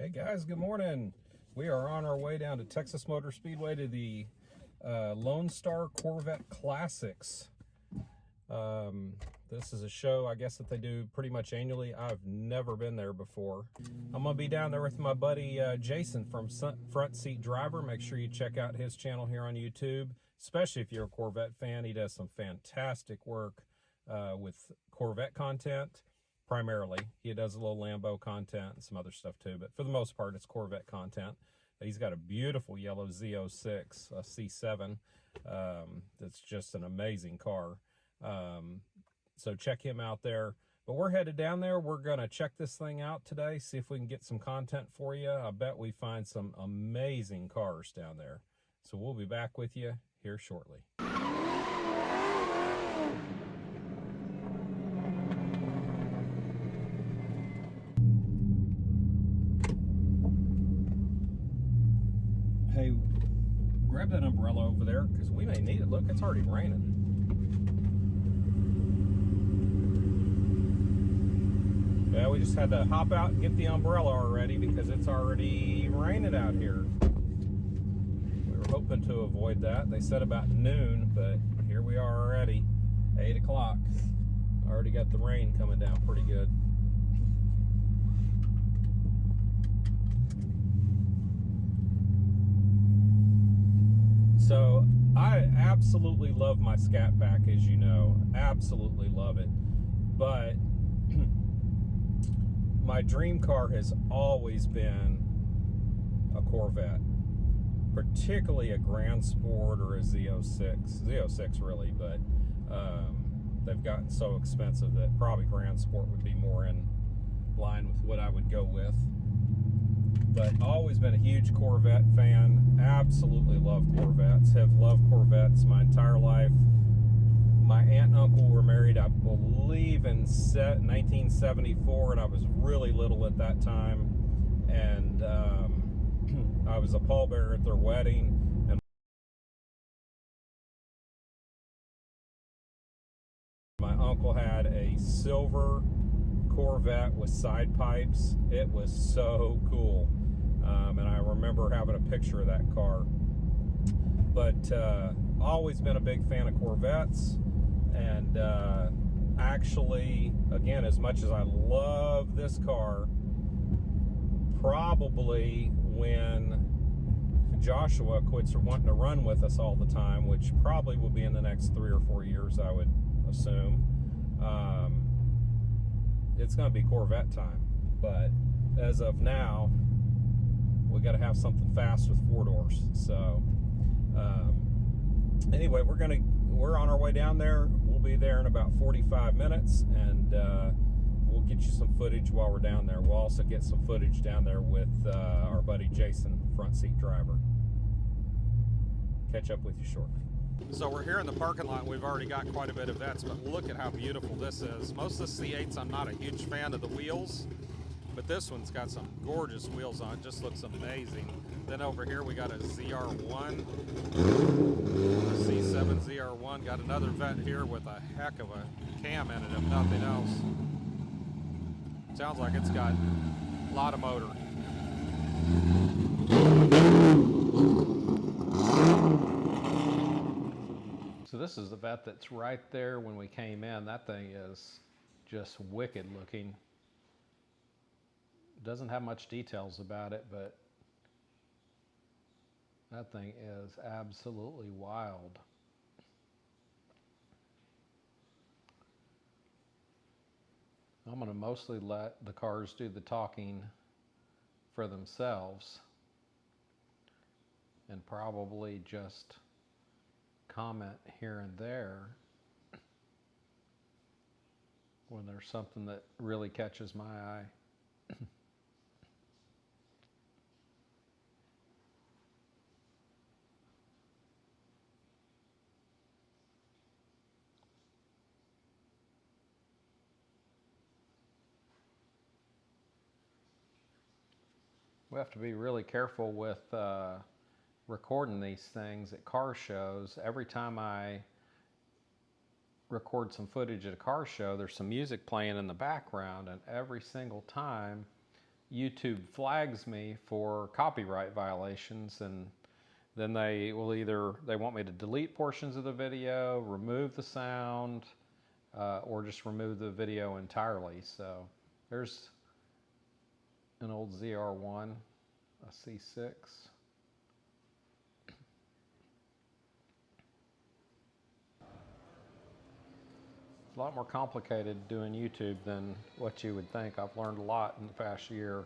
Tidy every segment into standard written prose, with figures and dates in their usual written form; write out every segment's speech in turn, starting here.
Hey guys, good morning. We are on our way down to Texas Motor Speedway to the Lone Star Corvette Classics. This is a show, I guess, that they do pretty much annually. I've never been there before. I'm going to be down there with my buddy Jason from Front Seat Driver. Make sure you check out his channel here on YouTube, especially if you're a Corvette fan. He does some fantastic work with Corvette content. Primarily, he does a little Lambo content and some other stuff too, but for the most part, it's Corvette content. He's got a beautiful yellow Z06 C7. That's just an amazing car. So check him out there. But we're headed down there. We're going to check this thing out today, see if we can get some content for you. I bet we find some amazing cars down there. So we'll be back with you here shortly. Hey, grab that umbrella over there because we may need it. Look, it's already raining. Yeah, we just had to hop out and get the umbrella already because it's already raining out here. We were hoping to avoid that. They said about noon, but here we are already, 8 o'clock. Already got the rain coming down pretty good. So I absolutely love my Scat Pack, as you know, absolutely love it. But my dream car has always been a Corvette, particularly a Grand Sport or a Z06. Z06 really, but they've gotten so expensive that probably Grand Sport would be more in line with what I would go with. But always been a huge Corvette fan. Absolutely love Corvettes. Have loved Corvettes my entire life. My aunt and uncle were married, I believe, in 1974, and I was really little at that time. And I was a pallbearer at their wedding. And my uncle had a silver Corvette with side pipes. It was so cool. And I remember having a picture of that car. But always been a big fan of Corvettes. And actually, again, as much as I love this car, probably when Joshua quits wanting to run with us all the time, which probably will be in the next 3 or 4 years, I would assume, it's going to be Corvette time. But as of now, we got to have something fast with 4 doors. So anyway, we're on our way down there. We'll be there in about 45 minutes, and we'll get you some footage while we're down there. We'll also get some footage down there with our buddy Jason, Front Seat Driver. Catch up with you shortly. So we're here in the parking lot. We've already got quite a bit of vets, but look at how beautiful this is. Most of the C8s, I'm not a huge fan of the wheels, but this one's got some gorgeous wheels on it. Just looks amazing. Then over here we got a ZR1, a C7 ZR1. Got another vet here with a heck of a cam in it, if nothing else. Sounds like it's got a lot of motor. So this is the vet that's right there when we came in. That thing is just wicked looking. Doesn't have much details about it, but that thing is absolutely wild. I'm going to mostly let the cars do the talking for themselves and probably just comment here and there when there's something that really catches my eye. We have to be really careful with recording these things at car shows. Every time I record some footage at a car show, there's some music playing in the background, and every single time YouTube flags me for copyright violations, and then they want me to delete portions of the video, remove the sound, or just remove the video entirely. So there's an old ZR1, a C6. It's a lot more complicated doing YouTube than what you would think. I've learned a lot in the past year.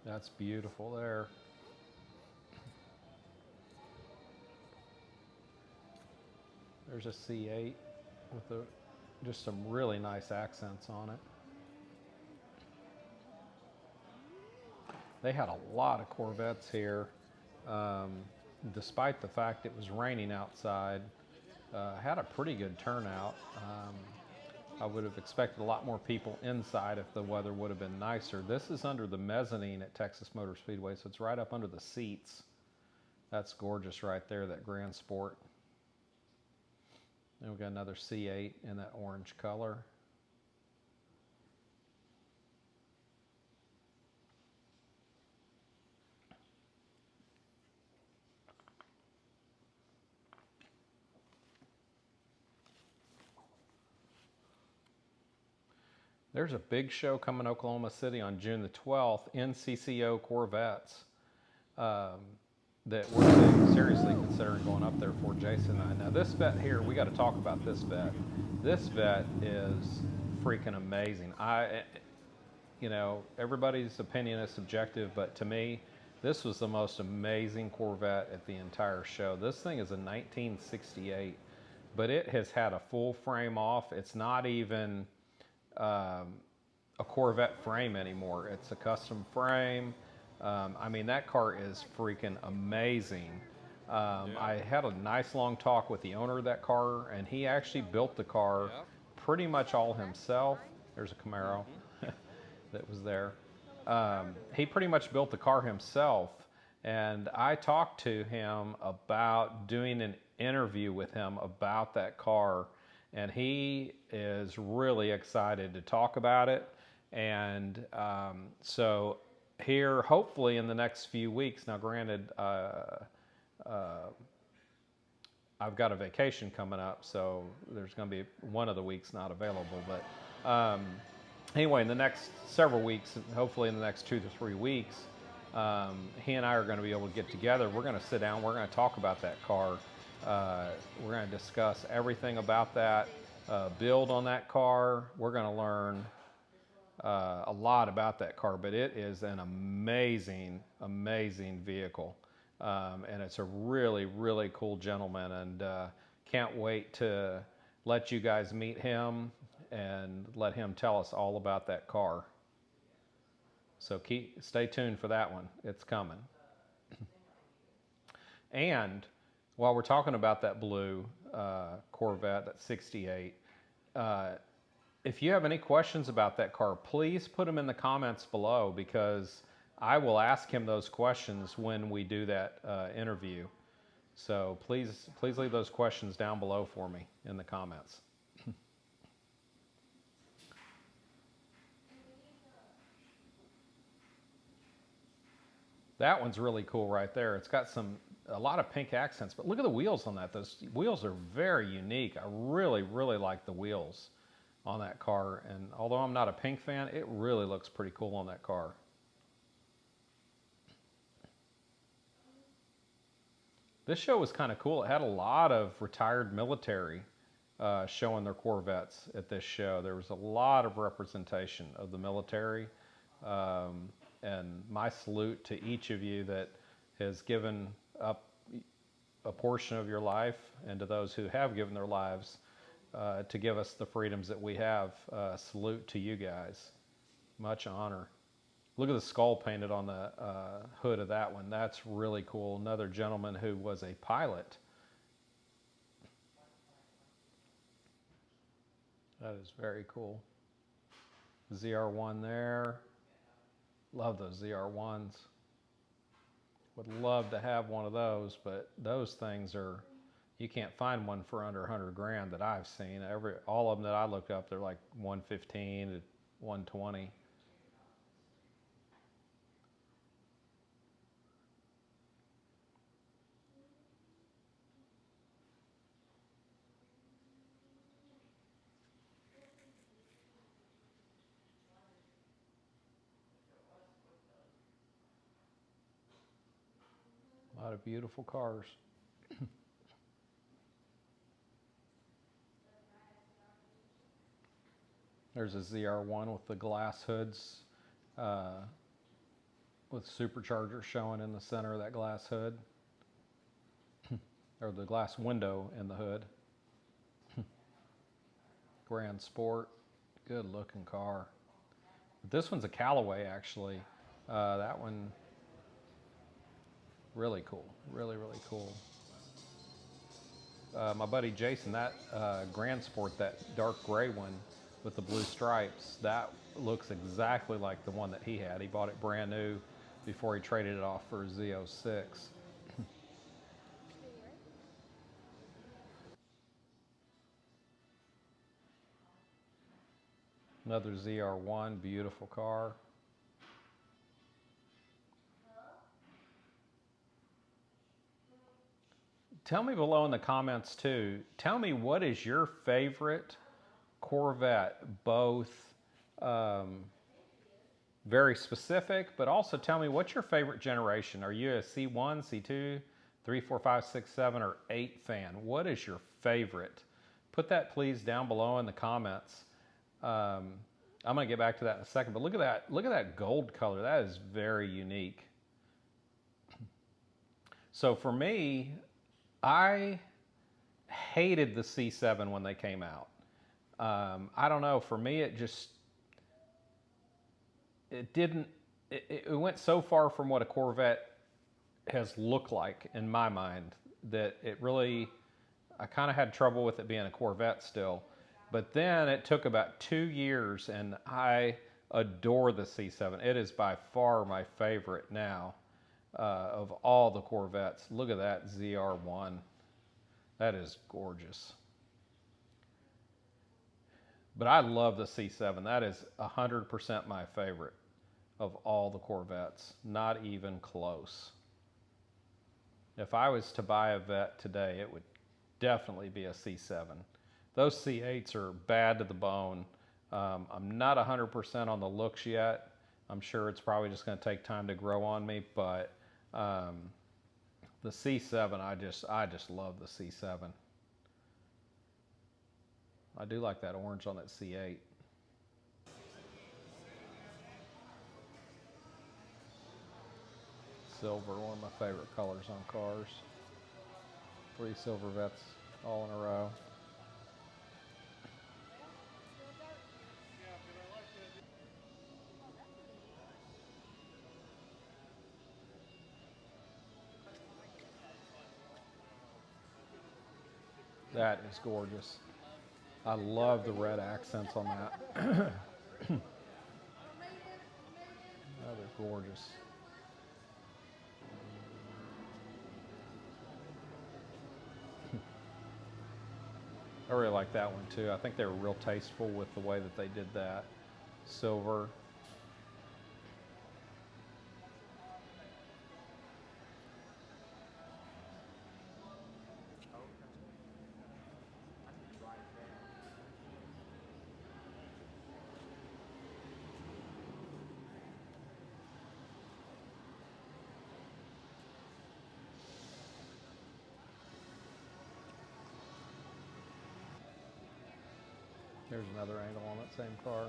That's beautiful there. There's a C8 with just some really nice accents on it. They had a lot of Corvettes here, despite the fact it was raining outside. Had a pretty good turnout. I would have expected a lot more people inside if the weather would have been nicer. This is under the mezzanine at Texas Motor Speedway, so it's right up under the seats. That's gorgeous right there, that Grand Sport. And we've got another C8 in that orange color. There's a big show coming to Oklahoma City on June the 12th, NCCO Corvettes, that we're seriously considering going up there for, Jason and I. Now this vet here, we got to talk about this vet. This vet is freaking amazing. You know, everybody's opinion is subjective, but to me, this was the most amazing Corvette at the entire show. This thing is a 1968, but it has had a full frame off. It's not even a Corvette frame anymore. It's a custom frame. I mean, that car is freaking amazing. I had a nice long talk with the owner of that car, and he actually built the car pretty much all himself. There's a Camaro that was there. He pretty much built the car himself, and I talked to him about doing an interview with him about that car, and he is really excited to talk about it. And so here, hopefully in the next few weeks, now granted, I've got a vacation coming up, so there's going to be one of the weeks not available. But anyway, in the next several weeks, hopefully in the next 2 to 3 weeks, he and I are going to be able to get together. We're going to sit down. We're going to talk about that car. We're going to discuss everything about that, build on that car. We're going to learn a lot about that car, but it is an amazing, amazing vehicle. And it's a really, really cool gentleman, and can't wait to let you guys meet him and let him tell us all about that car. So stay tuned for that one. It's coming. And while we're talking about that blue Corvette, that 68, if you have any questions about that car, please put them in the comments below, because I will ask him those questions when we do that interview. So please leave those questions down below for me in the comments. That one's really cool right there. It's got a lot of pink accents, but look at the wheels on that. Those wheels are very unique. I really, really like the wheels on that car. And although I'm not a pink fan, it really looks pretty cool on that car. This show was kind of cool. It had a lot of retired military showing their Corvettes at this show. There was a lot of representation of the military. And my salute to each of you that has given up a portion of your life, and to those who have given their lives to give us the freedoms that we have. Salute to you guys. Much honor. Look at the skull painted on the hood of that one. That's really cool. Another gentleman who was a pilot. That is very cool. ZR1 there. Love those ZR1s. Would love to have one of those, but those things are You can't find one for under 100 grand that I've seen. All of them that I looked up, they're like 115 to 120. A lot of beautiful cars. There's a ZR1 with the glass hoods, with supercharger showing in the center of that glass hood, or the glass window in the hood. Grand Sport, good looking car. This one's a Callaway actually. That one, really cool, really cool. My buddy Jason, that Grand Sport, that dark gray one with the blue stripes, that looks exactly like the one that he had. He bought it brand new before he traded it off for a Z06. Another ZR1, beautiful car. Tell me below in the comments too, tell me what is your favorite Corvette, both very specific, but also tell me what's your favorite generation. Are you a C1, C2, 3, 4, 5, 6, 7, or 8 fan? What is your favorite? Put that please down below in the comments. I'm gonna get back to that in a second, but look at that gold color. That is very unique. So for me, I hated the C7 when they came out. I don't know, for me it went so far from what a Corvette has looked like in my mind that it really, I kind of had trouble with it being a Corvette still. But then it took about 2 years and I adore the C7. It is by far my favorite now of all the Corvettes. Look at that ZR1. That is gorgeous. But I love the C7. That is 100% my favorite of all the Corvettes. Not even close. If I was to buy a Vette today, it would definitely be a C7. Those C8s are bad to the bone. I'm not 100% on the looks yet. I'm sure it's probably just going to take time to grow on me, but the C7, I just love the C7. I do like that orange on that C8. Silver, one of my favorite colors on cars. 3 silver Vettes all in a row. That is gorgeous. I love the red accents on that. Oh, they're gorgeous. I really like that one too. I think they were real tasteful with the way that they did that. Silver. There's another angle on that same car.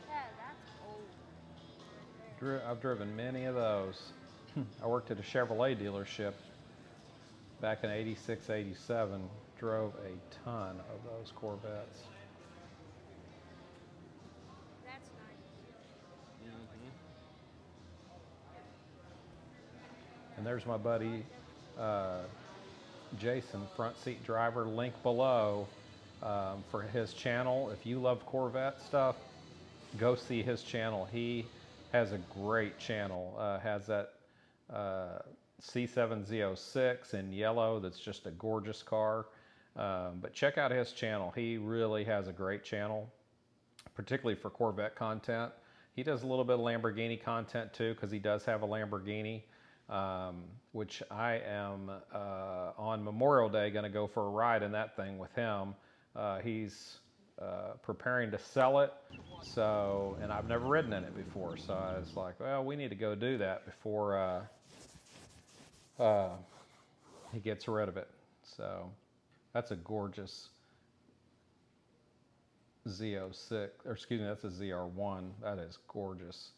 Yeah, that's old. I've driven many of those. I worked at a Chevrolet dealership back in '86, '87. Drove a ton of those Corvettes. That's nice. And there's my buddy Jason, front seat driver, link below for his channel. If you love Corvette stuff, go see his channel. He has a great channel. Has that C7Z06 in yellow that's just a gorgeous car. But check out his channel. He really has a great channel, particularly for Corvette content. He does a little bit of Lamborghini content too, because he does have a Lamborghini, which I am on Memorial Day going to go for a ride in that thing with him. He's preparing to sell it, so, and I've never ridden in it before, so I was like, well, we need to go do that before he gets rid of it. So that's a gorgeous Z06, or excuse me, that's a ZR1. That is gorgeous.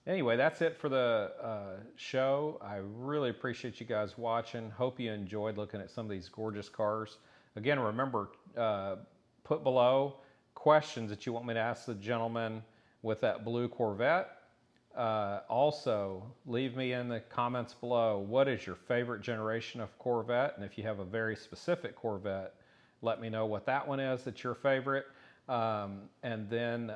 Anyway, that's it for the show. I really appreciate you guys watching. Hope you enjoyed looking at some of these gorgeous cars. Again, remember, put below questions that you want me to ask the gentleman with that blue Corvette. Also, leave me in the comments below, what is your favorite generation of Corvette? And if you have a very specific Corvette, let me know what that one is that's your favorite. And then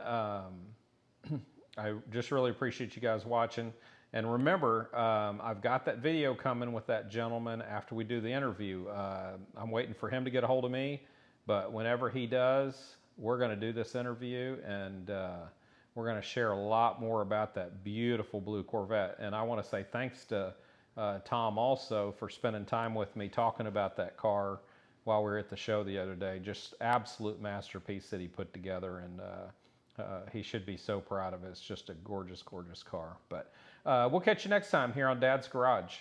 I just really appreciate you guys watching. And remember, I've got that video coming with that gentleman after we do the interview. I'm waiting for him to get a hold of me, but whenever he does, we're going to do this interview, and we're going to share a lot more about that beautiful blue Corvette. And I want to say thanks to Tom also for spending time with me talking about that car while we were at the show the other day. Just absolute masterpiece that he put together, and he should be so proud of it. It's just a gorgeous, gorgeous car. But we'll catch you next time here on Dad's Garage.